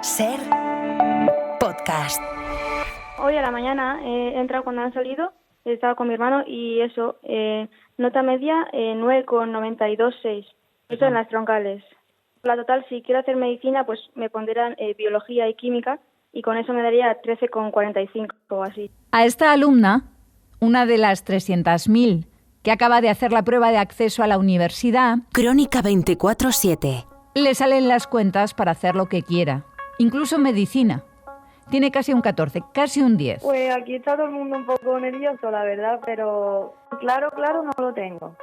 Ser podcast. Hoy a la mañana he entrado cuando han salido, he estado con mi hermano y eso, nota media 9,926, eso en las troncales. La total, si quiero hacer medicina, pues me pondrán biología y química y con eso me daría 13,45 o así. A esta alumna, una de las 300.000 que acaba de hacer la prueba de acceso a la universidad, Crónica 24/7. le salen las cuentas para hacer lo que quiera, incluso medicina. Tiene casi un 14, casi un 10. Pues aquí está todo el mundo un poco nervioso, la verdad, pero claro no lo tengo.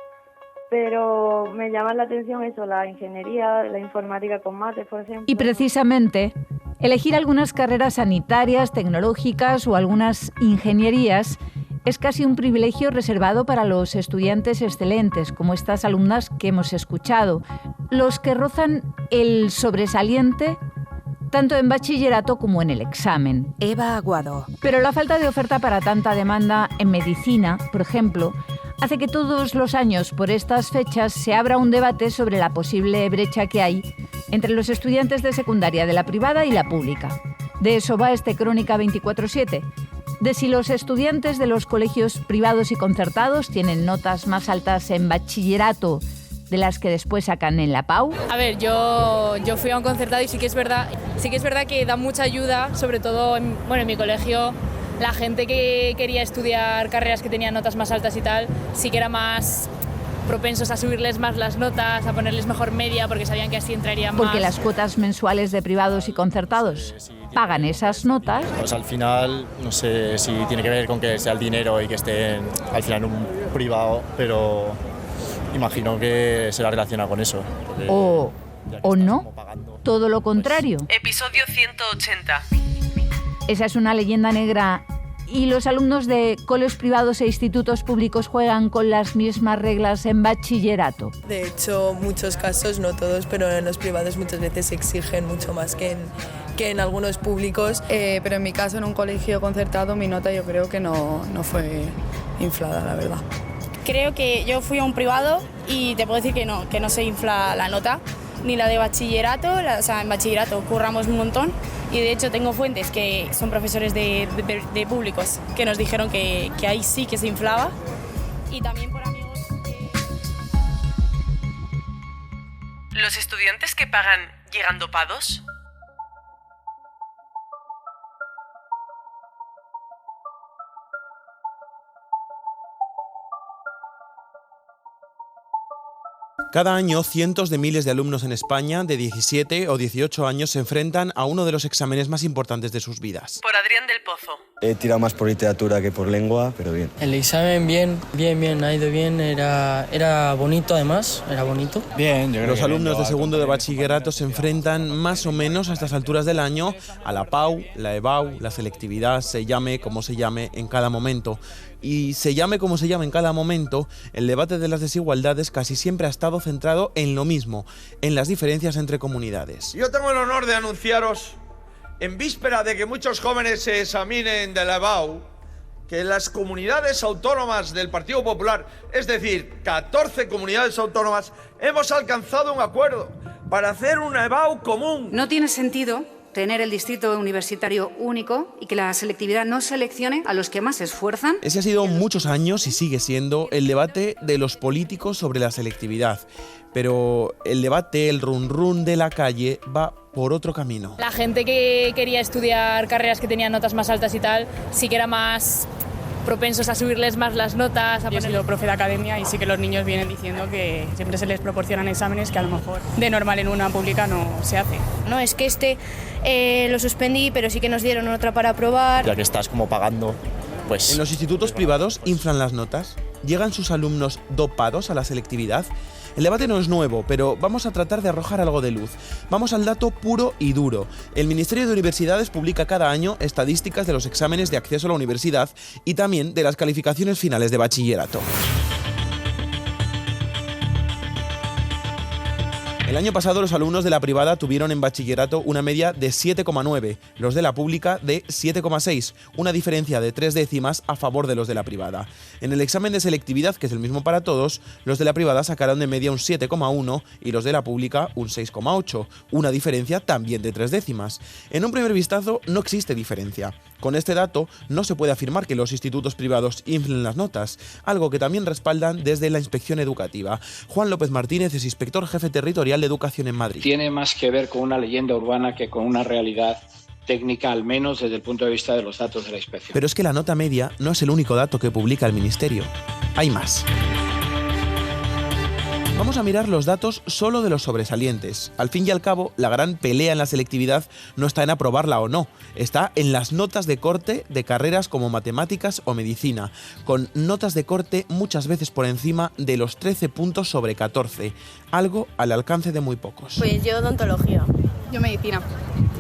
Pero me llama la atención eso, la ingeniería, la informática con mates, por ejemplo. Y precisamente, elegir algunas carreras sanitarias, tecnológicas o algunas ingenierías es casi un privilegio reservado para los estudiantes excelentes, como estas alumnas que hemos escuchado, los que rozan el sobresaliente tanto en bachillerato como en el examen. Eva Aguado. Pero la falta de oferta para tanta demanda en medicina, por ejemplo, hace que todos los años por estas fechas se abra un debate sobre la posible brecha que hay entre los estudiantes de secundaria de la privada y la pública. De eso va este Crónica 24/7, de si los estudiantes de los colegios privados y concertados tienen notas más altas en bachillerato de las que después sacan en la PAU. A ver, yo fui a un concertado y sí que es verdad que da mucha ayuda, sobre todo en mi colegio, la gente que quería estudiar carreras que tenían notas más altas y tal, sí que era más propensos a subirles más las notas, a ponerles mejor media, porque sabían que así entrarían más. Porque las cuotas mensuales de privados y concertados pagan esas notas. Pues al final, no sé si tiene que ver con que sea el dinero y que estén al final en un privado, pero imagino que será relacionado con eso. O no, todo lo contrario. Episodio 180. Esa es una leyenda negra. ¿Y los alumnos de colegios privados e institutos públicos juegan con las mismas reglas en bachillerato? De hecho, muchos casos, no todos, pero en los privados muchas veces exigen mucho más que en algunos públicos. Pero en mi caso, en un colegio concertado, mi nota yo creo que no fue inflada, la verdad. Creo que yo fui a un privado y te puedo decir que no se infla la nota, ni la de bachillerato, en bachillerato curramos un montón y de hecho tengo fuentes que son profesores de públicos que nos dijeron que ahí sí que se inflaba y también por amigos que... ¿Los estudiantes que pagan llegan dopados? Cada año, cientos de miles de alumnos en España de 17 o 18 años se enfrentan a uno de los exámenes más importantes de sus vidas. Por Adrián del Pozo. He tirado más por literatura que por lengua, pero bien. El examen bien, ha ido bien, era bonito además, era bonito. Bien, yo creo los alumnos de segundo de bachillerato se enfrentan más o menos a estas alturas del año a la PAU, la EBAU, la selectividad, se llame como se llame en cada momento. Y se llame como se llame en cada momento, el debate de las desigualdades casi siempre ha estado centrado en lo mismo, en las diferencias entre comunidades. Yo tengo el honor de anunciaros, en víspera de que muchos jóvenes se examinen de la EBAU, que las comunidades autónomas del Partido Popular, es decir, 14 comunidades autónomas, hemos alcanzado un acuerdo para hacer una EBAU común. No tiene sentido tener el distrito universitario único y que la selectividad no seleccione a los que más se esfuerzan. Ese ha sido muchos años y sigue siendo el debate de los políticos sobre la selectividad. Pero el debate, el run de la calle va por otro camino. La gente que quería estudiar carreras que tenían notas más altas y tal, sí que era más propensos a subirles más las notas. Yo he sido profe de academia y sí que los niños vienen diciendo que siempre se les proporcionan exámenes que a lo mejor de normal en una pública no se hace. No, es que lo suspendí, pero sí que nos dieron otra para aprobar. Ya que estás como pagando, pues... En los institutos privados inflan las notas. ¿Llegan sus alumnos dopados a la selectividad? El debate no es nuevo, pero vamos a tratar de arrojar algo de luz. Vamos al dato puro y duro. El Ministerio de Universidades publica cada año estadísticas de los exámenes de acceso a la universidad y también de las calificaciones finales de bachillerato. El año pasado los alumnos de la privada tuvieron en bachillerato una media de 7,9, los de la pública de 7,6, una diferencia de 3 décimas a favor de los de la privada. En el examen de selectividad, que es el mismo para todos, los de la privada sacaron de media un 7,1 y los de la pública un 6,8, una diferencia también de 3 décimas. En un primer vistazo no existe diferencia. Con este dato no se puede afirmar que los institutos privados inflen las notas, algo que también respaldan desde la Inspección Educativa. Juan López Martínez es inspector jefe territorial de Educación en Madrid. Tiene más que ver con una leyenda urbana que con una realidad técnica, al menos desde el punto de vista de los datos de la inspección. Pero es que la nota media no es el único dato que publica el Ministerio. Hay más. Vamos a mirar los datos solo de los sobresalientes. Al fin y al cabo, la gran pelea en la selectividad no está en aprobarla o no, está en las notas de corte de carreras como matemáticas o medicina, con notas de corte muchas veces por encima de los 13 puntos sobre 14, algo al alcance de muy pocos. Pues yo odontología. Yo medicina.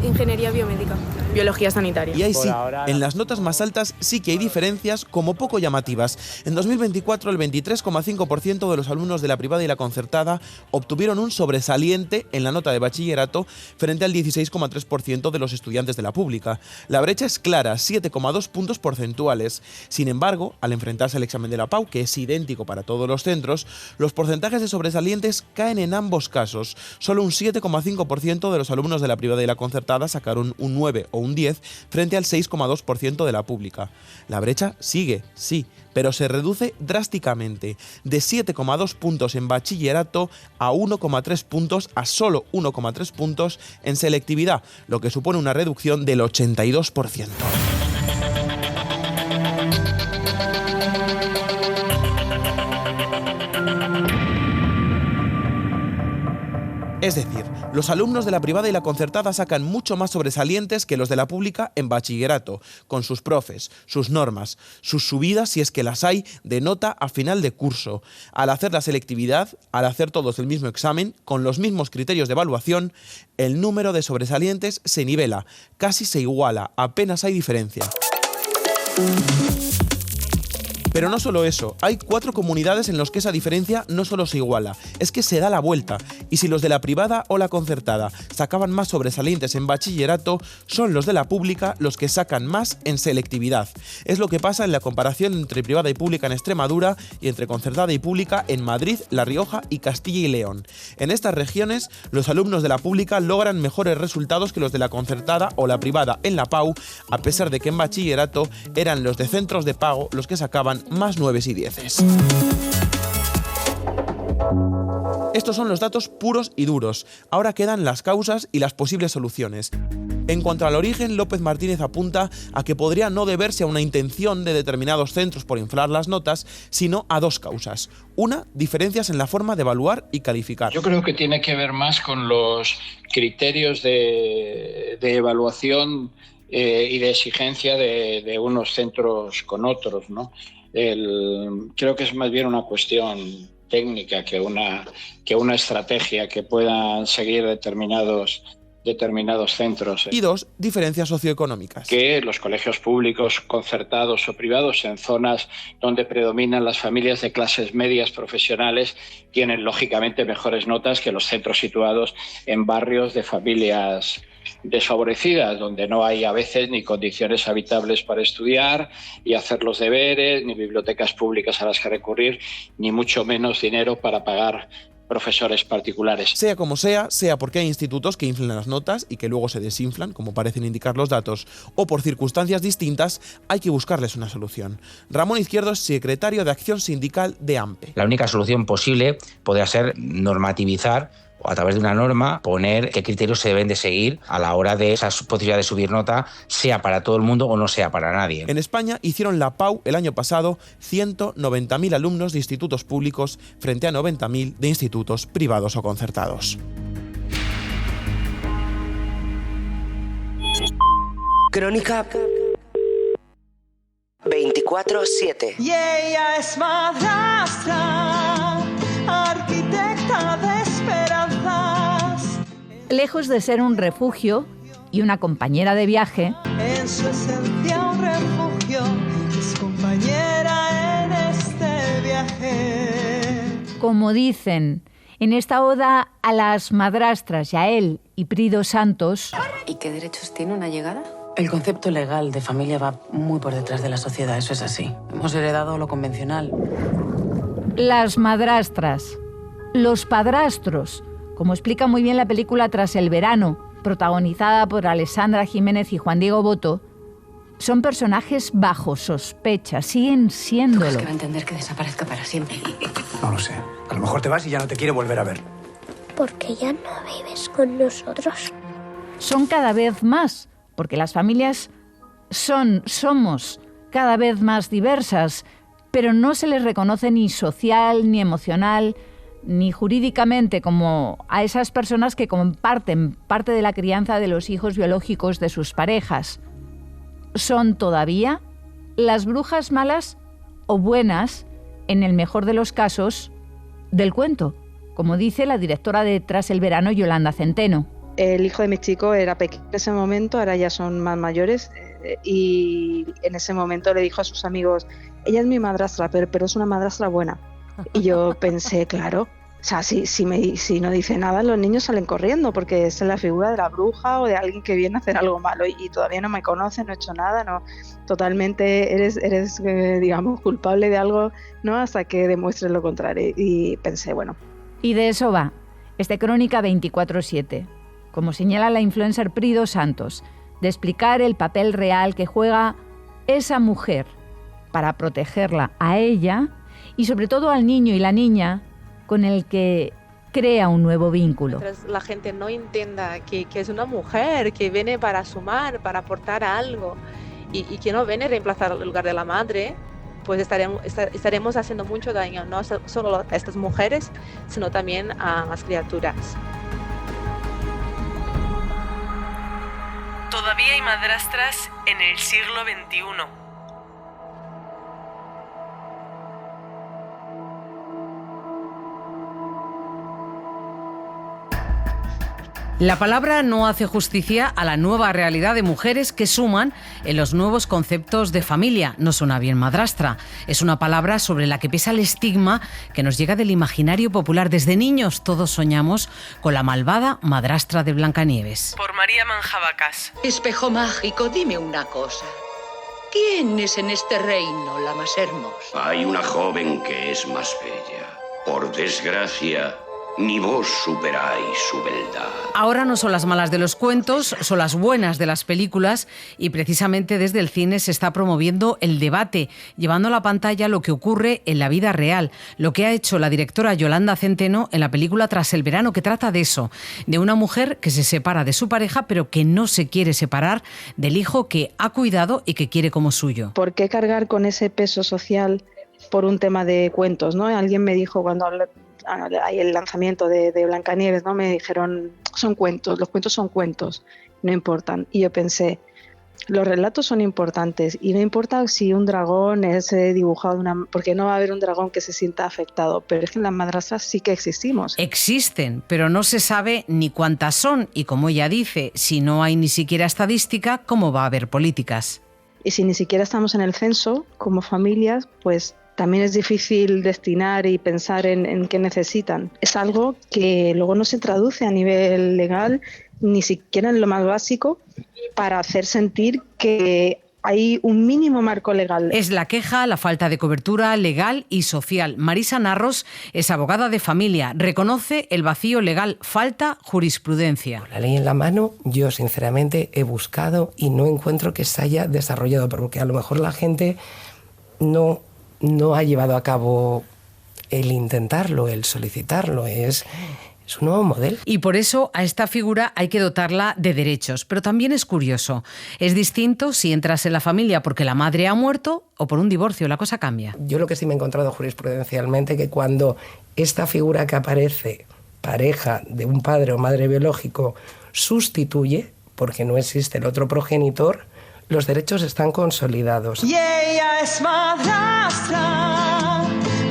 Ingeniería biomédica. Biología sanitaria. Y ahí sí, en las notas más altas sí que hay diferencias como poco llamativas. En 2024 el 23,5% de los alumnos de la privada y la concertada obtuvieron un sobresaliente en la nota de bachillerato frente al 16,3% de los estudiantes de la pública. La brecha es clara, 7,2 puntos porcentuales. Sin embargo, al enfrentarse al examen de la PAU, que es idéntico para todos los centros, los porcentajes de sobresalientes caen en ambos casos. Solo un 7,5% de los alumnos de la privada y la concertada sacaron un 9 o un 10 frente al 6,2% de la pública. La brecha sigue, sí, pero se reduce drásticamente, de 7,2 puntos en bachillerato a 1,3 puntos, a solo 1,3 puntos en selectividad, lo que supone una reducción del 82%. Es decir, los alumnos de la privada y la concertada sacan mucho más sobresalientes que los de la pública en bachillerato, con sus profes, sus normas, sus subidas, si es que las hay, de nota a final de curso. Al hacer la selectividad, al hacer todos el mismo examen, con los mismos criterios de evaluación, el número de sobresalientes se nivela, casi se iguala, apenas hay diferencia. Pero no solo eso, hay 4 comunidades en las que esa diferencia no solo se iguala, es que se da la vuelta, y si los de la privada o la concertada sacaban más sobresalientes en bachillerato, son los de la pública los que sacan más en selectividad. Es lo que pasa en la comparación entre privada y pública en Extremadura y entre concertada y pública en Madrid, La Rioja y Castilla y León. En estas regiones, los alumnos de la pública logran mejores resultados que los de la concertada o la privada en la PAU, a pesar de que en bachillerato eran los de centros de pago los que sacaban más 9 y 10. Estos son los datos puros y duros. Ahora quedan las causas y las posibles soluciones. En cuanto al origen, López Martínez apunta a que podría no deberse a una intención de determinados centros por inflar las notas, sino a 2 causas. Una, diferencias en la forma de evaluar y calificar. Yo creo que tiene que ver más con los criterios de evaluación y de exigencia de unos centros con otros, ¿no? Creo que es más bien una cuestión técnica que una estrategia que puedan seguir determinados centros. Y 2, diferencias socioeconómicas. Que los colegios públicos, concertados o privados en zonas donde predominan las familias de clases medias profesionales tienen lógicamente mejores notas que los centros situados en barrios de familias desfavorecidas, donde no hay a veces ni condiciones habitables para estudiar y hacer los deberes, ni bibliotecas públicas a las que recurrir, ni mucho menos dinero para pagar profesores particulares. Sea como sea porque hay institutos que inflan las notas y que luego se desinflan, como parecen indicar los datos, o por circunstancias distintas, hay que buscarles una solución. Ramón Izquierdo es secretario de Acción Sindical de AMPE. La única solución posible podría ser normativizar o a través de una norma poner qué criterios se deben de seguir a la hora de esa posibilidad de subir nota, sea para todo el mundo o no sea para nadie. En España hicieron la PAU el año pasado 190.000 alumnos de institutos públicos frente a 90.000 de institutos privados o concertados. Crónica 24/7. Y ella es madrastra, arquitecta de esperanzas. Lejos de ser un refugio y una compañera de viaje, En su esencia un refugio, es compañera en este viaje. como dicen En esta oda a las madrastras, Yael y Pri dos Santos... ¿Y qué derechos tiene una llegada? El concepto legal de familia va muy por detrás de la sociedad, eso es así. Hemos heredado lo convencional. Las madrastras, los padrastros, como explica muy bien la película Tras el verano, protagonizada por Alessandra Jiménez y Juan Diego Botto, son personajes bajo sospecha, siguen siéndolo. ¿Tú crees que va a entender que desaparezca para siempre? No lo sé. A lo mejor te vas y ya no te quiere volver a ver. Porque ya no vives con nosotros. Son cada vez más, porque las familias somos cada vez más diversas, pero no se les reconoce ni social, ni emocional, ni jurídicamente como a esas personas que comparten parte de la crianza de los hijos biológicos de sus parejas. Son todavía las brujas malas o buenas, en el mejor de los casos, del cuento, como dice la directora de Tras el verano, Yolanda Centeno. El hijo de mi chico era pequeño en ese momento, ahora ya son más mayores, y en ese momento le dijo a sus amigos: ella es mi madrastra, pero es una madrastra buena. Y yo pensé, claro, o sea, si no dice nada, los niños salen corriendo, porque es la figura de la bruja o de alguien que viene a hacer algo malo, y todavía no me conoce, no he hecho nada, no, totalmente eres digamos, culpable de algo, ¿no? Hasta que demuestres lo contrario. Y pensé, bueno. Y de eso va este Crónica 24/7, como señala la influencer Pri dos Santos, de explicar el papel real que juega esa mujer para protegerla a ella y sobre todo al niño y la niña con el que crea un nuevo vínculo. Mientras la gente no entienda que es una mujer que viene para sumar, para aportar algo y que no viene a reemplazar el lugar de la madre, pues estaremos haciendo mucho daño, no solo a estas mujeres, sino también a las criaturas. Todavía hay madrastras en el siglo XXI. La palabra no hace justicia a la nueva realidad de mujeres que suman en los nuevos conceptos de familia. No suena bien madrastra. Es una palabra sobre la que pesa el estigma que nos llega del imaginario popular. Desde niños todos soñamos con la malvada madrastra de Blancanieves. Por María Manjabacas. Espejo mágico, dime una cosa. ¿Quién es en este reino la más hermosa? Hay una joven que es más bella. Por desgracia, ni vos superáis su beldad. Ahora no son las malas de los cuentos, son las buenas de las películas, y precisamente desde el cine se está promoviendo el debate, llevando a la pantalla lo que ocurre en la vida real, lo que ha hecho la directora Yolanda Centeno en la película Tras el verano, que trata de eso, de una mujer que se separa de su pareja pero que no se quiere separar del hijo que ha cuidado y que quiere como suyo. ¿Por qué cargar con ese peso social por un tema de cuentos, ¿no? Alguien me dijo cuando hay el lanzamiento de Blancanieves, ¿no? Me dijeron, son cuentos, los cuentos son cuentos, no importan. Y yo pensé, los relatos son importantes y no importa si un dragón es dibujado, porque no va a haber un dragón que se sienta afectado, pero es que en las madrastras sí que existimos. Existen, pero no se sabe ni cuántas son, y como ella dice, si no hay ni siquiera estadística, ¿cómo va a haber políticas? Y si ni siquiera estamos en el censo como familias, pues también es difícil destinar y pensar en qué necesitan. Es algo que luego no se traduce a nivel legal, ni siquiera en lo más básico, para hacer sentir que hay un mínimo marco legal. Es la queja, la falta de cobertura legal y social. Marisa Narros es abogada de familia. Reconoce el vacío legal, falta jurisprudencia. Con la ley en la mano, yo sinceramente he buscado y no encuentro que se haya desarrollado, porque a lo mejor la gente no ha llevado a cabo el intentarlo, el solicitarlo. Es un nuevo modelo. Y por eso a esta figura hay que dotarla de derechos. Pero también es curioso. Es distinto si entras en la familia porque la madre ha muerto o por un divorcio. La cosa cambia. Yo lo que sí me he encontrado jurisprudencialmente, que cuando esta figura que aparece, pareja de un padre o madre biológico, sustituye, porque no existe el otro progenitor, los derechos están consolidados. Y ella es madrastra,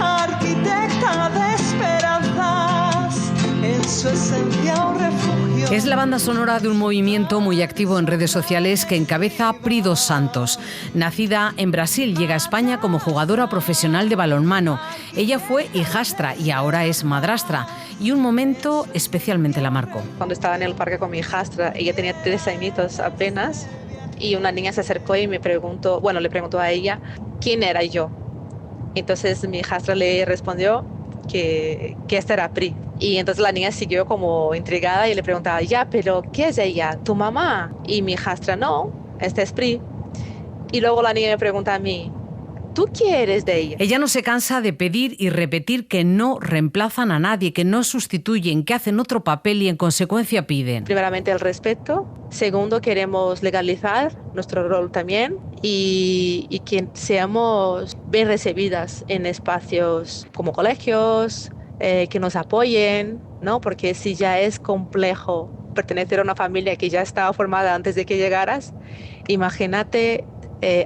arquitecta de esperanzas, en su esencia un refugio. Es la banda sonora de un movimiento muy activo en redes sociales que encabeza Pri dos Santos. Nacida en Brasil, llega a España como jugadora profesional de balonmano. Ella fue hijastra y ahora es madrastra. y un momento especialmente la marcó. Cuando estaba en el parque con mi hijastra, ella tenía 3 añitos apenas, y una niña se acercó y le preguntó a ella quién era yo. Entonces mi hijastra le respondió que esta era Pri. Y entonces la niña siguió como intrigada y le preguntaba, ya, pero ¿qué es ella? ¿Tu mamá? Y mi hijastra, no, esta es Pri. Y luego la niña me pregunta a mí, ¿tú qué eres de ella? Ella no se cansa de pedir y repetir que no reemplazan a nadie, que no sustituyen, que hacen otro papel y en consecuencia piden. Primeramente el respeto. Segundo, queremos legalizar nuestro rol también y que seamos bien recibidas en espacios como colegios, que nos apoyen, ¿no? Porque si ya es complejo pertenecer a una familia que ya estaba formada antes de que llegaras, imagínate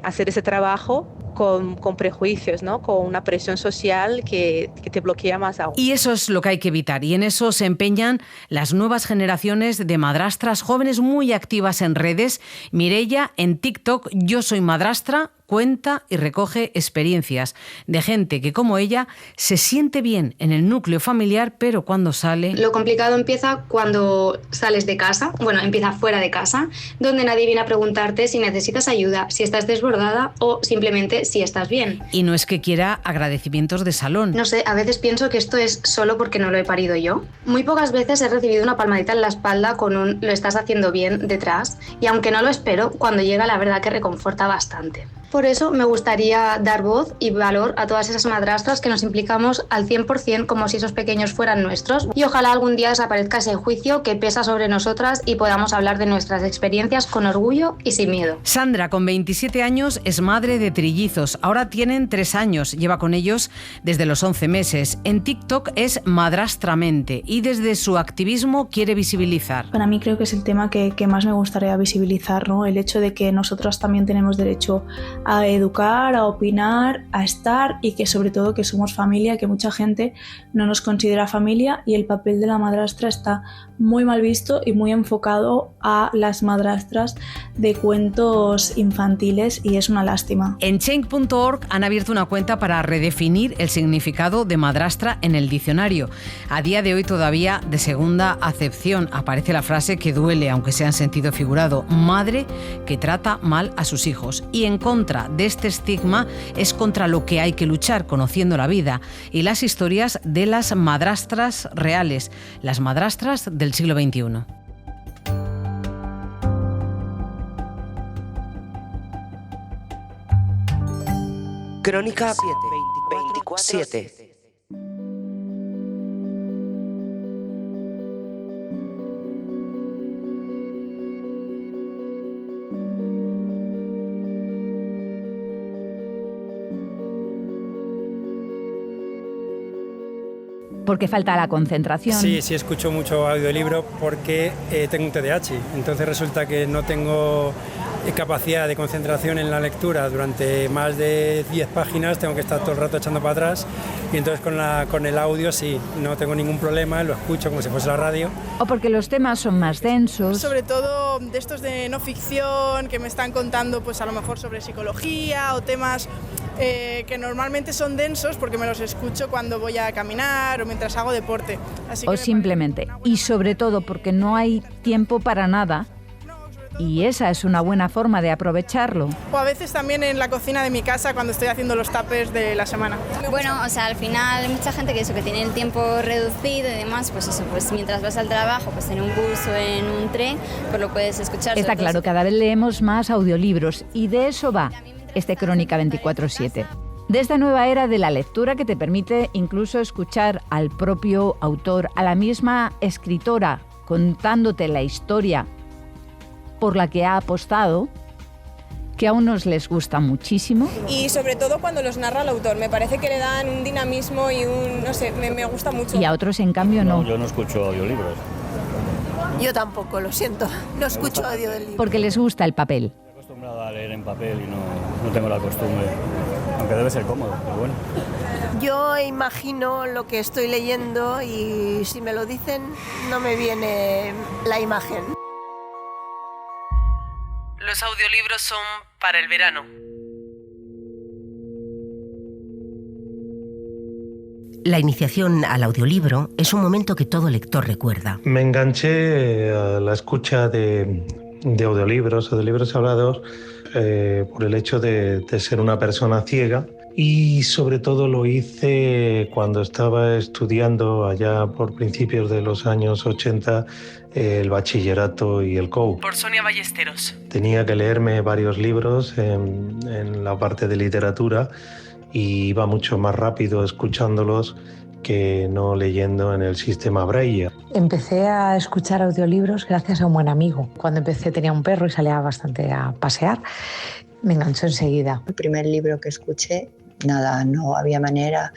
hacer ese trabajo con prejuicios, ¿no? Con una presión social que te bloquea más aún. Y eso es lo que hay que evitar, y en eso se empeñan las nuevas generaciones de madrastras jóvenes muy activas en redes. Mireia, en TikTok, Yo Soy Madrastra, cuenta y recoge experiencias de gente que, como ella, se siente bien en el núcleo familiar, pero cuando sale... Lo complicado empieza cuando sales de casa, empieza fuera de casa, donde nadie viene a preguntarte si necesitas ayuda, si estás desbordada o simplemente si estás bien. Y no es que quiera agradecimientos de salón. No sé, a veces pienso que esto es solo porque no lo he parido yo. Muy pocas veces he recibido una palmadita en la espalda con un "lo estás haciendo bien" detrás, y aunque no lo espero, cuando llega la verdad que reconforta bastante. Por eso me gustaría dar voz y valor a todas esas madrastras que nos implicamos al 100% como si esos pequeños fueran nuestros, y ojalá algún día desaparezca ese juicio que pesa sobre nosotras y podamos hablar de nuestras experiencias con orgullo y sin miedo. Sandra, con 27 años, es madre de trillizos. Ahora tienen 3 años. Lleva con ellos desde los 11 meses. En TikTok es Madrastramente y desde su activismo quiere visibilizar. Para mí creo que es el tema que más me gustaría visibilizar, ¿no? El hecho de que nosotras también tenemos derecho a educar, a opinar, a estar, y que sobre todo que somos familia, que mucha gente no nos considera familia, y el papel de la madrastra está muy mal visto y muy enfocado a las madrastras de cuentos infantiles, y es una lástima. En change.org han abierto una cuenta para redefinir el significado de madrastra en el diccionario. A día de hoy todavía de segunda acepción aparece la frase que duele, aunque sea en sentido figurado: madre que trata mal a sus hijos. Y en contra de este estigma es contra lo que hay que luchar, conociendo la vida y las historias de las madrastras reales, las madrastras del siglo XXI. Crónica 24/7. Porque falta la concentración. Sí, escucho mucho audiolibro porque tengo un TDAH. Entonces resulta que no tengo capacidad de concentración en la lectura durante más de 10 páginas, tengo que estar todo el rato echando para atrás, y entonces con el audio sí, no tengo ningún problema, lo escucho como si fuese la radio. O porque los temas son más densos. Sobre todo de estos de no ficción, que me están contando pues a lo mejor sobre psicología o temas que normalmente son densos, porque me los escucho cuando voy a caminar o mientras hago deporte. Así o simplemente, y sobre todo porque no hay tiempo para nada, y esa es una buena forma de aprovecharlo. O a veces también en la cocina de mi casa cuando estoy haciendo los tuppers de la semana. Bueno, o sea, al final hay mucha gente que tiene el tiempo reducido y demás, pues mientras vas al trabajo, pues en un bus o en un tren, pues lo puedes escuchar. Está claro, cada vez leemos más audiolibros, y de eso va este Crónica 24/7. De esta nueva era de la lectura que te permite incluso escuchar al propio autor, a la misma escritora, contándote la historia por la que ha apostado, que a unos les gusta muchísimo. Y sobre todo cuando los narra el autor, me parece que le dan un dinamismo y no sé, me gusta mucho. Y a otros, en cambio, no. Yo no escucho audiolibros. Yo tampoco, lo siento, no escucho audio del libro. Porque les gusta el papel. Estoy acostumbrado a leer en papel y no tengo la costumbre, aunque debe ser cómodo, pero bueno. Yo imagino lo que estoy leyendo y si me lo dicen no me viene la imagen. Los audiolibros son para el verano. La iniciación al audiolibro es un momento que todo lector recuerda. Me enganché a la escucha de audiolibros hablados por el hecho de ser una persona ciega, y sobre todo lo hice cuando estaba estudiando allá por principios de los años 80 el bachillerato y el COU. Por Sonia Ballesteros. Tenía que leerme varios libros en la parte de literatura y iba mucho más rápido escuchándolos que no leyendo en el sistema Braille. Empecé a escuchar audiolibros gracias a un buen amigo. Cuando empecé tenía un perro y salía bastante a pasear. Me enganchó enseguida. El primer libro que escuché, nada, no había manera.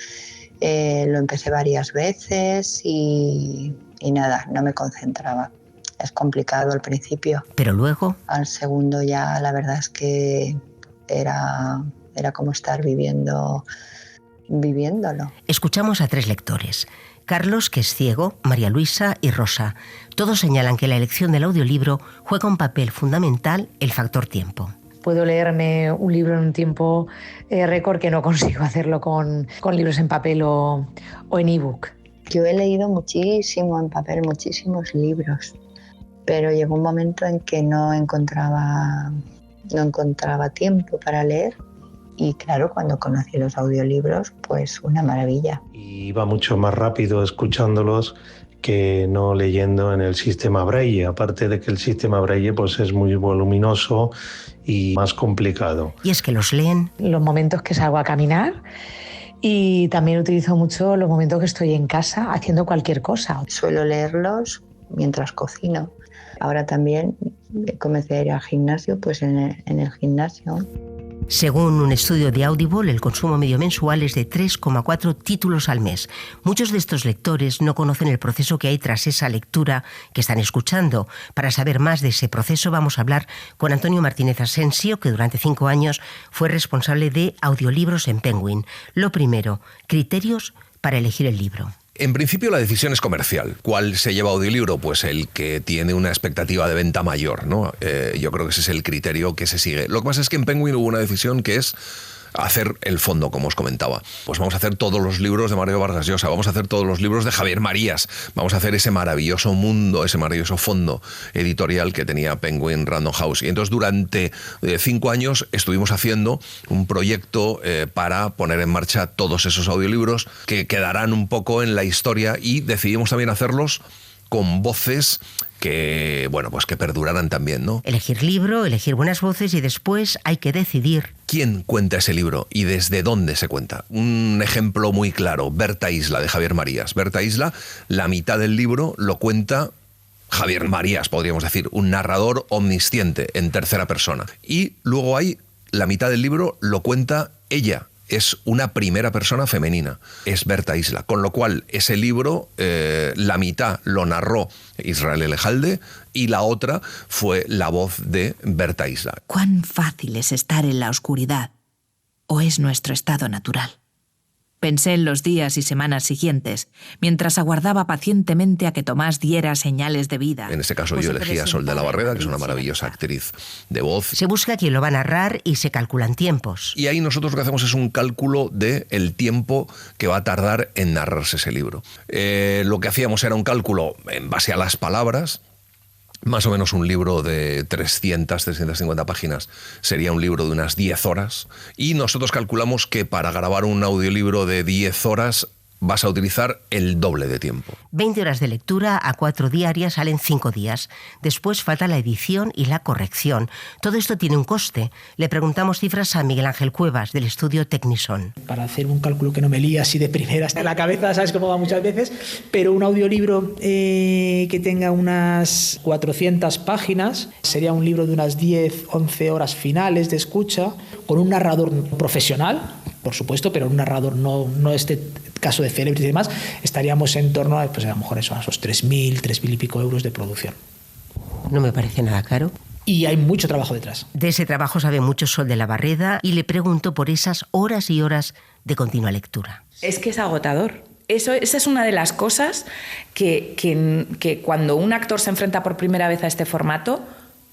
Lo empecé varias veces y nada, no me concentraba. Es complicado al principio. Pero luego... Al segundo ya la verdad es que era como estar viviéndolo. Escuchamos a 3 lectores. Carlos, que es ciego, María Luisa y Rosa. Todos señalan que la elección del audiolibro juega un papel fundamental el factor tiempo. Puedo leerme un libro en un tiempo récord que no consigo hacerlo con libros en papel o en ebook. Yo he leído muchísimo en papel, muchísimos libros, pero llegó un momento en que no encontraba tiempo para leer. Y claro, cuando conocí los audiolibros, pues una maravilla. Iba mucho más rápido escuchándolos que no leyendo en el sistema Braille, aparte de que el sistema Braille pues es muy voluminoso y más complicado. Y es que los leen los momentos que salgo a caminar, y también utilizo mucho los momentos que estoy en casa haciendo cualquier cosa. Suelo leerlos mientras cocino. Ahora también comencé a ir al gimnasio, pues en el gimnasio. Según un estudio de Audible, el consumo medio mensual es de 3,4 títulos al mes. Muchos de estos lectores no conocen el proceso que hay tras esa lectura que están escuchando. Para saber más de ese proceso vamos a hablar con Antonio Martínez Asensio, que durante 5 años fue responsable de audiolibros en Penguin. Lo primero, criterios para elegir el libro. En principio la decisión es comercial. ¿Cuál se lleva audiolibro? Pues el que tiene una expectativa de venta mayor, ¿no? Yo creo que ese es el criterio que se sigue. Lo que pasa es que en Penguin hubo una decisión que es hacer el fondo, como os comentaba. Pues vamos a hacer todos los libros de Mario Vargas Llosa, vamos a hacer todos los libros de Javier Marías, vamos a hacer ese maravilloso mundo, ese maravilloso fondo editorial que tenía Penguin Random House. Y entonces durante 5 años estuvimos haciendo un proyecto para poner en marcha todos esos audiolibros que quedarán un poco en la historia, y decidimos también hacerlos con voces que, bueno, pues que perduraran también, ¿no? Elegir libro, elegir buenas voces, y después hay que decidir quién cuenta ese libro y desde dónde se cuenta. Un ejemplo muy claro, Berta Isla, de Javier Marías. Berta Isla, la mitad del libro lo cuenta Javier Marías, podríamos decir, un narrador omnisciente en tercera persona. Y luego hay la mitad del libro lo cuenta ella. Es una primera persona femenina, es Berta Isla, con lo cual ese libro, la mitad lo narró Israel Elejalde y la otra fue la voz de Berta Isla. ¿Cuán fácil es estar en la oscuridad? ¿O es nuestro estado natural? Pensé en los días y semanas siguientes, mientras aguardaba pacientemente a que Tomás diera señales de vida. En este caso yo elegí a Sol de la Barrera, que es una maravillosa actriz de voz. Se busca quién lo va a narrar y se calculan tiempos. Y ahí nosotros lo que hacemos es un cálculo del tiempo que va a tardar en narrarse ese libro. Lo que hacíamos era un cálculo en base a las palabras. Más o menos un libro de 350 páginas sería un libro de unas 10 horas. Y nosotros calculamos que para grabar un audiolibro de 10 horas vas a utilizar el doble de tiempo. 20 horas de lectura a 4 diarias salen 5 días. Después falta la edición y la corrección. Todo esto tiene un coste. Le preguntamos cifras a Miguel Ángel Cuevas, del estudio Technison. Para hacer un cálculo que no me lía así de primeras en la cabeza, sabes cómo va muchas veces, pero un audiolibro que tenga unas 400 páginas sería un libro de unas 10-11 horas finales de escucha, con un narrador profesional, por supuesto, pero un narrador no este caso de Celebrity y demás, estaríamos en torno a, pues a lo mejor eso, a esos 3.000 y pico euros de producción. No me parece nada caro. Y hay mucho trabajo detrás. De ese trabajo sabe mucho Sol de la Barreda, y le pregunto por esas horas y horas de continua lectura. Es que es agotador. Esa es una de las cosas que cuando un actor se enfrenta por primera vez a este formato,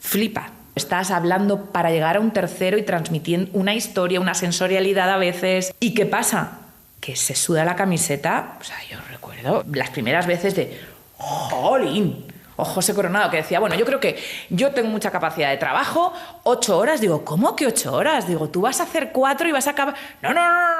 flipa. Estás hablando para llegar a un tercero y transmitiendo una historia, una sensorialidad a veces. ¿Y qué pasa? que se suda la camiseta. O sea, yo recuerdo las primeras veces de ¡jolín! O José Coronado, que decía, bueno, yo creo que yo tengo mucha capacidad de trabajo, 8 horas. Digo, ¿cómo que 8 horas? Digo, tú vas a hacer 4 y vas a acabar... No.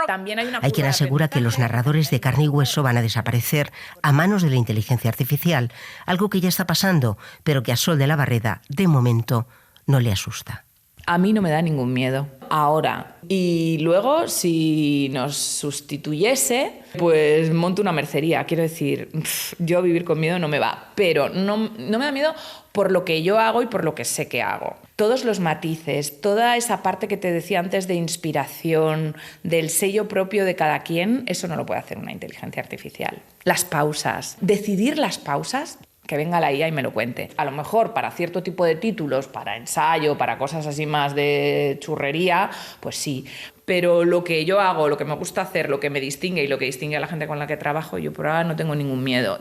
También hay una... Hay quien asegura que los narradores de carne y hueso van a desaparecer a manos de la inteligencia artificial, algo que ya está pasando, pero que a Sol de la Barreda, de momento, no le asusta. A mí no me da ningún miedo. Ahora. Y luego, si nos sustituyese, pues monto una mercería. Quiero decir, yo vivir con miedo no me va. Pero no me da miedo por lo que yo hago y por lo que sé que hago. Todos los matices, toda esa parte que te decía antes de inspiración, del sello propio de cada quien, eso no lo puede hacer una inteligencia artificial. Las pausas. Decidir las pausas... Que venga la IA y me lo cuente. A lo mejor para cierto tipo de títulos, para ensayo, para cosas así más de churrería, pues sí. Pero lo que yo hago, lo que me gusta hacer, lo que me distingue y lo que distingue a la gente con la que trabajo, yo por ahora no tengo ningún miedo.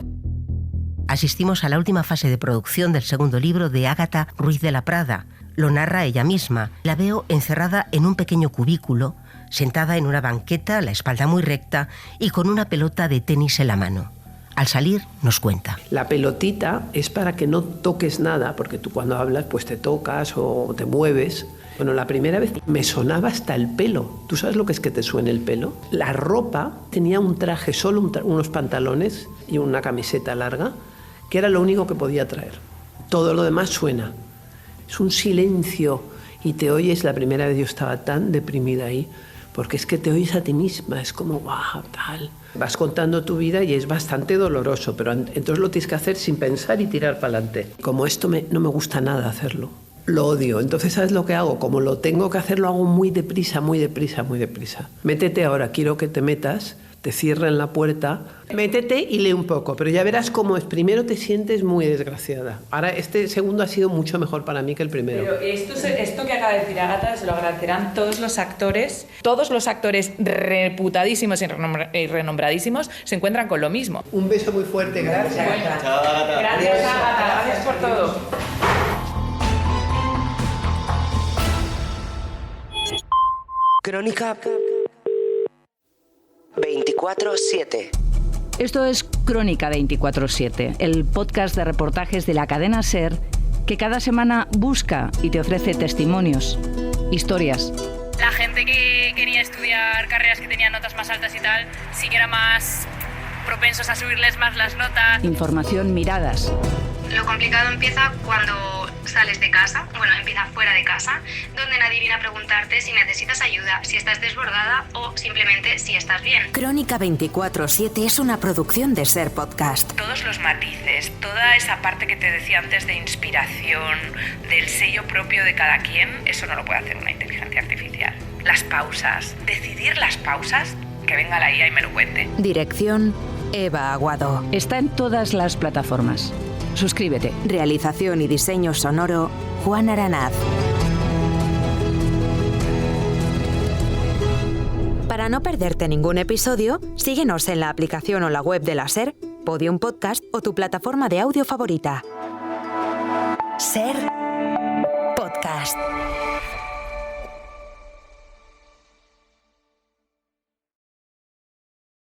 Asistimos a la última fase de producción del segundo libro de Ágata Ruiz de la Prada. Lo narra ella misma. La veo encerrada en un pequeño cubículo, sentada en una banqueta, la espalda muy recta y con una pelota de tenis en la mano. Al salir, nos cuenta. La pelotita es para que no toques nada, porque tú cuando hablas pues te tocas o te mueves. Bueno, la primera vez me sonaba hasta el pelo. ¿Tú sabes lo que es que te suene el pelo? La ropa tenía un traje, solo unos pantalones y una camiseta larga, que era lo único que podía traer. Todo lo demás suena. Es un silencio y te oyes. La primera vez yo estaba tan deprimida ahí, porque es que te oyes a ti misma, es como, wow, tal. Vas contando tu vida y es bastante doloroso, pero entonces lo tienes que hacer sin pensar y tirar para adelante. Como esto no me gusta nada hacerlo, lo odio. Entonces, ¿sabes lo que hago? Como lo tengo que hacer, lo hago muy deprisa, muy deprisa, muy deprisa. Métete ahora, quiero que te metas, te cierren la puerta, métete y lee un poco, pero ya verás cómo es. Primero te sientes muy desgraciada. Ahora este segundo ha sido mucho mejor para mí que el primero. Pero esto que acaba de decir Ágata se lo agradecerán todos los actores reputadísimos y renombradísimos se encuentran con lo mismo. Un beso muy fuerte, gracias. Chao, Ágata. Gracias, Ágata, gracias por todo. Crónica 24/7. Esto es Crónica 24/7, el podcast de reportajes de la cadena SER que cada semana busca y te ofrece testimonios, historias. La gente que quería estudiar carreras que tenían notas más altas y tal, sí que era más propensos a subirles más las notas. Información, miradas. Lo complicado empieza cuando sales de casa, bueno, empieza fuera de casa, donde nadie viene a preguntarte si necesitas ayuda, si estás desbordada o simplemente si estás bien. Crónica 24/7 es una producción de SER Podcast. Todos los matices, toda esa parte que te decía antes de inspiración, del sello propio de cada quien, eso no lo puede hacer una inteligencia artificial. Las pausas, decidir las pausas, que venga la IA y me lo cuente. Dirección, Eva Aguado. Está en todas las plataformas. Suscríbete. Realización y diseño sonoro, Juan Aranaz. Para no perderte ningún episodio, síguenos en la aplicación o la web de la SER, Podium Podcast o tu plataforma de audio favorita. SER Podcast.